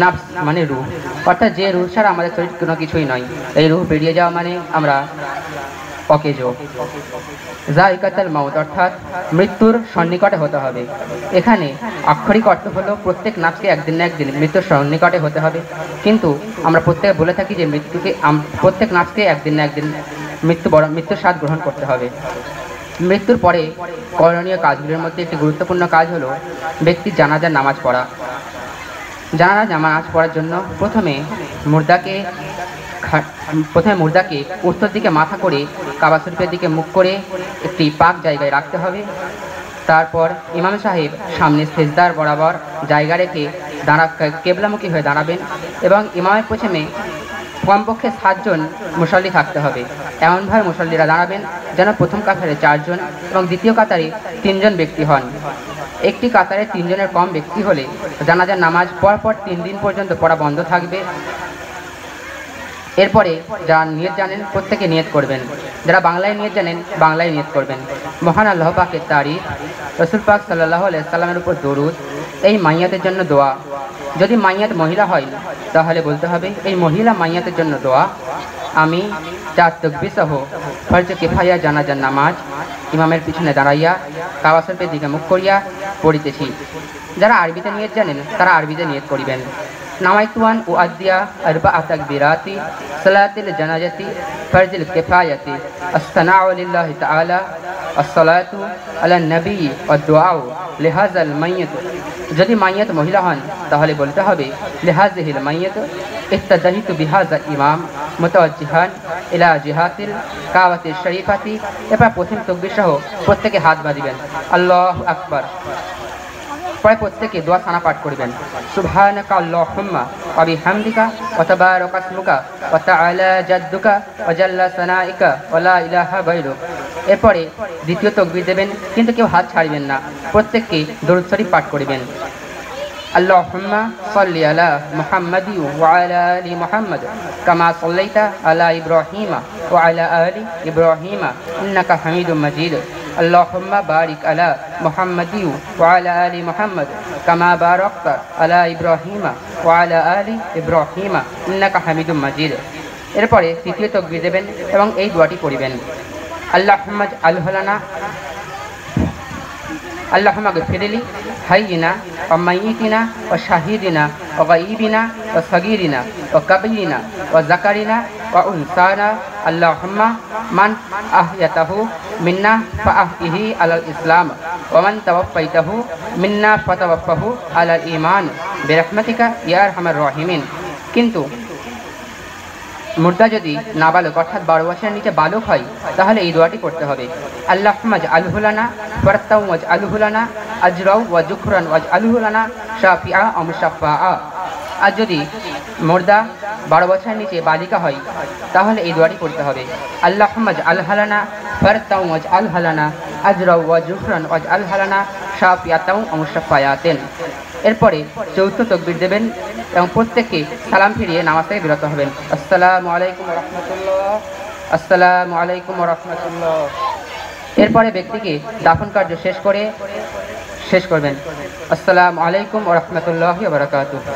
নাফস মানে রূহ, অর্থাৎ যে রূহ ছাড়া আমাদের শরীর কোনো কিছুই নয়। এই রূহ বেরিয়ে যাওয়া মানে আমরা অকেজো। যায়কাতুল মাউত অর্থাৎ মৃত্যুর সন্নিকটে হতে হবে। এখানে আক্ষরিক অর্থ হলো প্রত্যেক নাফসকে একদিন না একদিন মৃত্যুর সন্নিকটে হতে হবে। কিন্তু আমরা প্রত্যেকে বলে থাকি যে প্রত্যেক নাফসকে একদিন না একদিন মৃত্যুর স্বাদ গ্রহণ করতে হবে। মৃত্যুর পরে করণীয় কাজগুলির মধ্যে একটি গুরুত্বপূর্ণ কাজ হলো ব্যক্তির জানাজার নামাজ পড়া। জানাজার নামাজ পড়ার জন্য প্রথমে মুর্দাকে উত্তর দিকে মাথা করে কাবা শরীফের দিকে মুখ করে একটি পাক জায়গায় রাখতে হবে। তারপর ইমাম সাহেব সামনে সেজদার বরাবর জায়গা রেখে কেবলামুখী হয়ে দাঁড়াবেন এবং ইমামের পেছনে কমপক্ষে 7 জন মুসল্লি থাকতে হবে। এমনভাবে মুসল্লিরা দাঁড়াবেন যেন প্রথম কাতারে 4 জন এবং দ্বিতীয় কাতারে 3 জন ব্যক্তি হন। একটি কাতারে 3 জনের কম ব্যক্তি হলে জানাজার নামাজ পরপর 3 দিন পর্যন্ত পড়া বন্ধ থাকবে। এরপরে যারা নিয়ত জানেন প্রত্যেকে নিয়ত করবেন। যারা বাংলায় নিয়ত জানেন বাংলায় নিয়ত করবেন। মহান আল্লাহ পাকের তারিফ, রসুল পাক সাল্লাল্লাহু আলাইহি সাল্লামের উপর দরুদ, এই মাইয়াতের জন্য দোয়া। যদি মাইয়াত মহিলা হয় তাহলে বলতে হবে এই মহিলা মাইয়াতের জন্য দোয়া। আমি 4 তাকবীর সহ ফরজ কিফায়া জানাজার নামাজ ইমামের পিছনে দাঁড়াইয়া কাবা শরীফের দিকে মুখ করিয়া পড়িতেছি। যারা আরবিতে নিয়ত জানেন তারা আরবিতে নিয়ত করিবেন। নাওয়াইতুয়ান উআদ্দিয়া আরবাআ তাকবীরাতি সালাতুল জানাজাতি ফরজুল কিফায়াতি আসসানাউ লিল্লাহি তাআলা আসসালাতু আলান নবী ওয়াদ দুআউ লিহাযাল মাইয়িত। যদি মাইয়াত মহিলা হন তাহলে বলতে হবে লিহাযিহিল মাইয়িত ইত্তাদাহিতু বিহাযা ইমাম মুতাওয়াজ্জিহান ইলা জিহাতিল কাবাতিশ শরীফাতি। এরপর প্রথম তাকবীর সহ প্রত্যেকে হাত বাঁধিবেন, আল্লাহু আকবার। পরে প্রত্যেকে দোয়া সানা পাঠ করবেন, সুবহানাকা আল্লাহুম্মা ওয়া বিহামদিকা ওয়া তাবারাকা ইসমুকা ওয়া তাআলা জাদ্দুকা ওয়া জাল্লা সানাইকা ওয়া লা ইলাহা গায়রুক। এরপরে দ্বিতীয় তাকবীর দেবেন, কিন্তু কেউ হাত ছাড়বেন না। প্রত্যেককে দরুদ শরীফ পাঠ করবেন, আল্লাহুম্মা সাল্লি আলা মুহাম্মাদি ওয়া আলা আলি মুহাম্মাদ কামা সাল্লাইতা আলা ইব্রাহিমা ওয়া আলা আলি ইব্রাহিমা ইন্নাকা হামিদুম মাজিদ। اللهم بارك على محمد وعلى آل محمد كما باركت على إبراهيم وعلى آل إبراهيم إنك حميد مجيد। এরপরে তৃতীয় তাকবীর দেবেন এবং এই দোয়াটি পড়বেন, আল্লাহুম্মা আজআলহু লানা আল্লাহুম্মা গফিরলি হাইয়িনা ওয়া মাইয়িতিনা ওয়া শাহিদিনা ওয়া গায়িবিনা ওয়া সাগীরিনা ওয়া কাবীরিনা ওয়া যাকারিনা ওয়া উনসানা। আল্লাহুম্মা মান আহইয়াতাহু মিন্না ফাআহইহি আলাল ইসলাম ওয়া মান তাওয়াফাইতাহু মিন্না ফাতাওয়াফাহু আলাল ঈমান বিরহমাতিকা ইয়া আরহামার রাহিমিন। কিন্তু মুর্দা যদি নাবালক অর্থাৎ 12 বছরের নিচে বালক হয় তাহলে এই দোয়াটি করতে হবে, আল্লাহুম্মা আজআলহু লানা ফারতাও ওয়াজআলহু লানা আজরাও ওয়া যুকরান ওয়াজআলহু লানা শাফিআ ওয়া মুশাফফাআ। আর যদি মুর্দা 12 বছরের নিচে বালিকা হয় তাহলে এই দোয়াটি করতে হবে, আল্লাহুম্মা আজআলহু লানা ফারতাও ওয়াজআলহু লানা আজরাও ওয়া যুকরান ওয়াজআলহু লানা শাফিআতাও ওয়া মুশাফফায়াতিন। এরপরে চতুর্থ তাকবীর দেবেন এবং প্রত্যেককে সালাম ফিরিয়ে নামাজ থেকে বিরত হবেন। আসসালামু আলাইকুম ওয়া রাহমাতুল্লাহ, আসসালামু আলাইকুম ওয়া রাহমাতুল্লাহ। এরপরে ব্যক্তিকে দাফন কার্য শেষ করবেন। আসসালামু আলাইকুম ওয়া রাহমাতুল্লাহি ওয়া বারাকাতুহু।